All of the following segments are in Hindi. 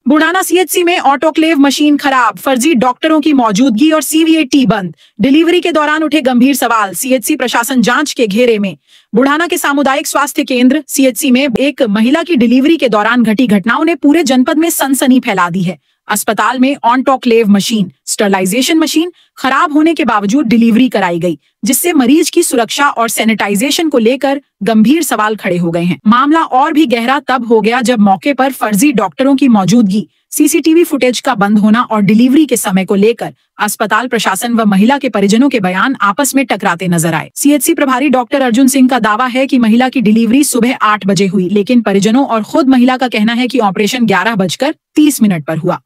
बुढ़ाना सीएचसी में ऑटोक्लेव मशीन खराब, फर्जी डॉक्टरों की मौजूदगी और सीवीएटी बंद। डिलीवरी के दौरान उठे गंभीर सवाल, सीएचसी प्रशासन जांच के घेरे में। बुढ़ाना के सामुदायिक स्वास्थ्य केंद्र सीएचसी में एक महिला की डिलीवरी के दौरान घटी घटनाओं ने पूरे जनपद में सनसनी फैला दी है। अस्पताल में ऑटोक्लेव मशीन, स्टरलाइजेशन मशीन खराब होने के बावजूद डिलीवरी कराई गई, जिससे मरीज की सुरक्षा और सैनिटाइजेशन को लेकर गंभीर सवाल खड़े हो गए हैं। मामला और भी गहरा तब हो गया जब मौके पर फर्जी डॉक्टरों की मौजूदगी, सीसीटीवी फुटेज का बंद होना और डिलीवरी के समय को लेकर अस्पताल प्रशासन व महिला के परिजनों के बयान आपस में टकराते नजर आए। सीएचसी प्रभारी डॉक्टर अर्जुन सिंह का दावा है कि महिला की डिलीवरी सुबह 8 बजे हुई, लेकिन परिजनों और खुद महिला का कहना है कि ऑपरेशन 11:30 पर हुआ।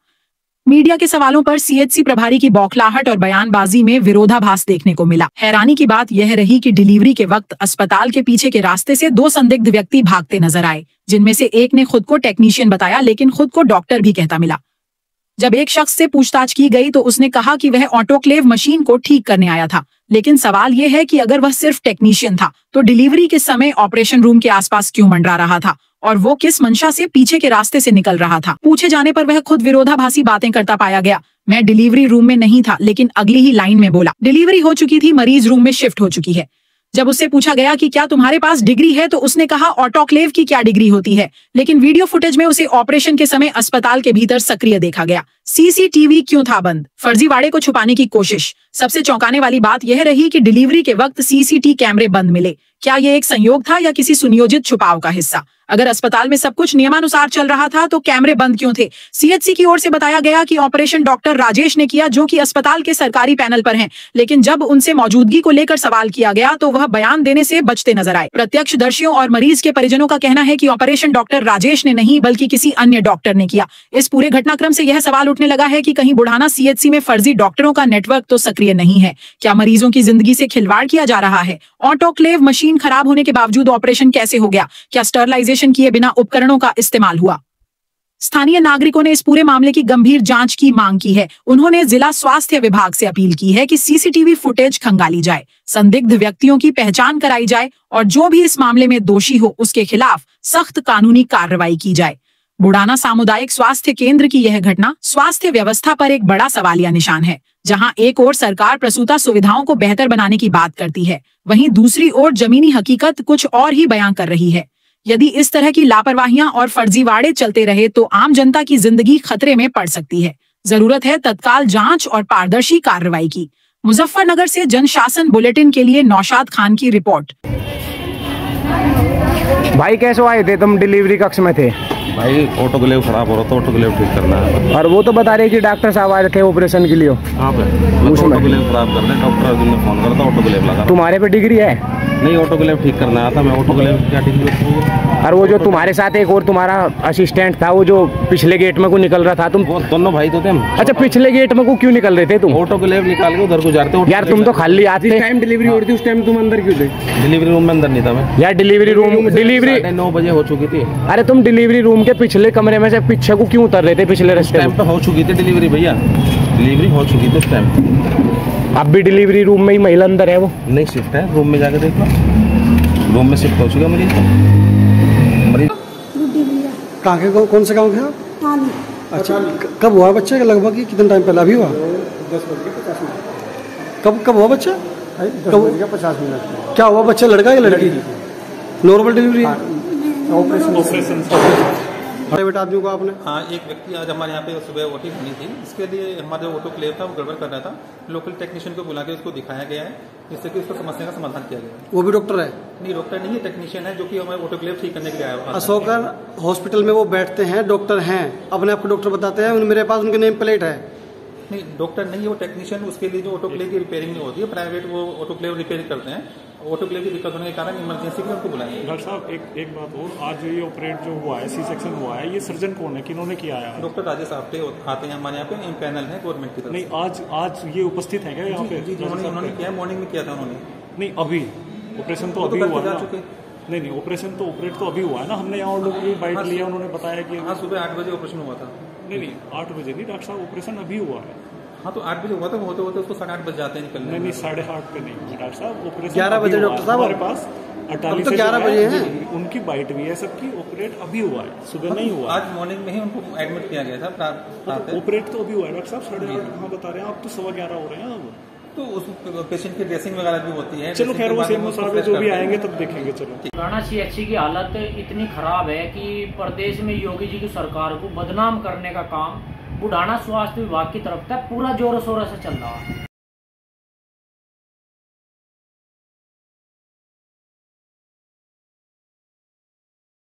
मीडिया के सवालों पर सीएचसी प्रभारी की बौखलाहट और बयानबाजी में विरोधाभास देखने को मिला। हैरानी की बात यह रही कि डिलीवरी के वक्त अस्पताल के पीछे के रास्ते से 2 संदिग्ध व्यक्ति भागते नजर आए, जिनमें से एक ने खुद को टेक्नीशियन बताया, लेकिन खुद को डॉक्टर भी कहता मिला। जब एक शख्स से पूछताछ की गई तो उसने कहा कि वह ऑटोक्लेव मशीन को ठीक करने आया था, लेकिन सवाल यह है कि अगर वह सिर्फ टेक्नीशियन था तो डिलीवरी के समय ऑपरेशन रूम के आसपास क्यों मंडरा रहा था और वो किस मंशा से पीछे के रास्ते से निकल रहा था। पूछे जाने पर वह खुद विरोधाभासी बातें करता पाया गया। मैं डिलीवरी रूम में नहीं था, लेकिन अगली ही लाइन में बोला डिलीवरी हो चुकी थी, मरीज रूम में शिफ्ट हो चुकी है। जब उससे पूछा गया कि क्या तुम्हारे पास डिग्री है तो उसने कहा ऑटोक्लेव की क्या डिग्री होती है, लेकिन वीडियो फुटेज में उसे ऑपरेशन के समय अस्पताल के भीतर सक्रिय देखा गया। सीसीटीवी क्यों था बंद? फर्जीवाड़े को छुपाने की कोशिश। सबसे चौंकाने वाली बात यह रही कि डिलीवरी के वक्त सीसीटीवी कैमरे बंद मिले। क्या यह एक संयोग था या किसी सुनियोजित छुपाव का हिस्सा? अगर अस्पताल में सब कुछ नियमानुसार चल रहा था तो कैमरे बंद क्यों थे? सीएचसी की ओर से बताया गया कि ऑपरेशन डॉक्टर राजेश ने किया, जो कि अस्पताल के सरकारी पैनल पर हैं, लेकिन जब उनसे मौजूदगी को लेकर सवाल किया गया तो वह बयान देने से बचते नजर आए। प्रत्यक्षदर्शियों और मरीज के परिजनों का कहना है कि ऑपरेशन डॉक्टर राजेश ने नहीं बल्कि किसी अन्य डॉक्टर ने किया। इस पूरे घटनाक्रम से यह सवाल उठने लगा है कि कहीं बुढ़ाना सीएचसी में फर्जी डॉक्टरों का नेटवर्क तो सक्रिय नहीं है? क्या मरीजों की जिंदगी से खिलवाड़ किया जा रहा है? ऑटोक्लेव मशीन खराब होने के बावजूद ऑपरेशन कैसे हो गया? क्या स्टरलाइजेशन किए बिना उपकरणों का इस्तेमाल हुआ? स्थानीय नागरिकों ने इस पूरे मामले की गंभीर जांच की मांग की है। उन्होंने जिला स्वास्थ्य विभाग से अपील की है कि सीसीटीवी फुटेज खंगाली जाए, संदिग्ध व्यक्तियों की पहचान कराई जाए और जो भी इस मामले में दोषी हो उसके खिलाफ सख्त कानूनी कार्रवाई की जाए। बुढ़ाना सामुदायिक स्वास्थ्य केंद्र की यह घटना स्वास्थ्य व्यवस्था पर एक बड़ा सवालिया निशान है। जहां एक ओर सरकार प्रसूता सुविधाओं को बेहतर बनाने की बात करती है, वहीं दूसरी ओर जमीनी हकीकत कुछ और ही बयां कर रही है। यदि इस तरह की लापरवाहियां और फर्जीवाड़े चलते रहे तो आम जनता की जिंदगी खतरे में पड़ सकती है। जरूरत है तत्काल जांच और पारदर्शी कार्रवाई की। मुजफ्फरनगर से जनशासन बुलेटिन के लिए नौशाद खान की रिपोर्ट। भाई कैसे आए थे तुम? डिलीवरी कक्ष में थे भाई। ऑटोक्लेव खराब हो रहा था, ऑटोक्लेव ठीक करना है। और वो तो बता रहे कि डॉक्टर साहब आए थे ऑपरेशन के लिए। ऑटोक्लेव खराब कर रहे, डॉक्टर अर्जुन ने फोन करा था, ऑटोक्लेव लगा। तुम्हारे पे डिग्री है? नहीं, ऑटोक्लेव ठीक करना आया था मैं। ऑटोक्लेव क्या डिग्री होती है? और वो जो तुम्हारे साथ एक और तुम्हारा असिस्टेंट था, वो जो पिछले गेट में को निकल रहा था, तुम दोनों भाई तो थे। अच्छा, पिछले गेट में को क्यों निकल रहे थे तुम? ऑटोक्लेव निकाल के उधर गुजारते। यार तुम तो खाली आते। जिस टाइम डिलीवरी हो रही थी उस टाइम तुम अंदर क्यों थे? डिलीवरी रूम में अंदर नहीं था मैं यार। डिलीवरी 9 बजे हो चुकी थी। अरे तुम डिलीवरी रूम के पिछले कमरे में से पीछे को क्यों उतर रहे थे? पिछले रास्ते टाइम पे हो चुकी थी डिलीवरी भैया, डिलीवरी हो चुकी थी उस टाइम। अब भी डिलीवरी रूम में ही महिला अंदर है? वो नहीं शिफ्ट है, रूम में जाकर देखो, रूम में शिफ्ट हो चुका मरीज। कहाँ के, कौन से गाँव के? अच्छा, कब हुआ बच्चे का? लगभग कितने टाइम पहले? अभी हुआ 10:50 मिनट। कब हुआ बच्चा? 10:50 मिनट। क्या हुआ बच्चा, लड़का या लड़की? Normal delivery? ऑपरेशन। प्राइवेट आदमी को आपने? हाँ, एक व्यक्ति आज हमारे यहाँ पे सुबह ओटी बनी थी, इसके लिए हमारा जो ऑटोक्लेव था वो गड़बड़ कर रहा था। लोकल टेक्नीशियन को बुला के उसको दिखाया गया है, जिससे कि उसको समस्या का समाधान किया गया है। वो भी डॉक्टर है? नहीं, डॉक्टर नहीं है, टेक्नीशियन है, जो कि हमारे ऑटोक्लेव ठीक करने के लिए आया है। अशोकर हॉस्पिटल में वो बैठते हैं, डॉक्टर हैं, अपने आप को डॉक्टर बताते हैं। मेरे पास उनके नेम प्लेट है। नहीं, डॉक्टर नहीं है वो, टेक्नीशियन। उसके लिए जो ऑटोक्लेव की रिपेयरिंग नहीं होती है, प्राइवेट वो ऑटोक्लेव रिपेयर करते हैं। ऑटोक्लेव की दिक्कत होने के कारण इमरजेंसी में उनको बुलाया। डॉक्टर साहब एक बात और, आज ये ऑपरेट जो हुआ है, सी सेक्शन हुआ है, ये सर्जन कौन है, किन्होंने किया है? डॉक्टर राजेश साहब आते हैं हमारे यहाँ पे, इन पैनल है गवर्नमेंट की तरफ। नहीं, आज ये उपस्थित है क्या यहाँ पे? जी, उन्होंने किया, मॉर्निंग में किया था उन्होंने। नहीं, अभी ऑपरेशन तो अभी हुआ ना? नहीं, ऑपरेशन तो ऑपरेट तो अभी हुआ है ना। हमने यहाँ और लोगों की बाइट लिया, उन्होंने बताया कि हाँ, सुबह 8 बजे ऑपरेशन हुआ था। नहीं, 8 बजे नहीं डॉक्टर साहब, ऑपरेशन अभी हुआ है। हाँ तो 8 बजे हुआ था, होते होते उसको 8:30 बज जाते हैं निकलने। नहीं 8:30 पे नहीं डॉक्टर साहब, ऑपरेशन 11 बजे अभी हुआ डॉक्टर है। साहब हमारे पास 48 तो से 11 जो बजे है, हैं। उनकी बाइट भी है सबकी, ऑपरेट अभी हुआ है, सुबह नहीं हुआ। आज मॉर्निंग में ही उनको एडमिट किया गया था रात। ऑपरेट तो अभी हुआ है डॉक्टर साहब, 8:30 कहाँ बता रहे हैं आप, तो 11:15 हो रहे हैं अब। तो उस पेशेंट की ड्रेसिंग वगैरह भी होती है। चलो खैर वो सीएमओ साहब जो भी आएंगे तब देखेंगे। चलो बुढ़ाना सीएचसी की हालत इतनी खराब है कि प्रदेश में योगी जी की सरकार को बदनाम करने का काम बुढ़ाना स्वास्थ्य विभाग की तरफ से पूरा जोरों शोरों से चल रहा है।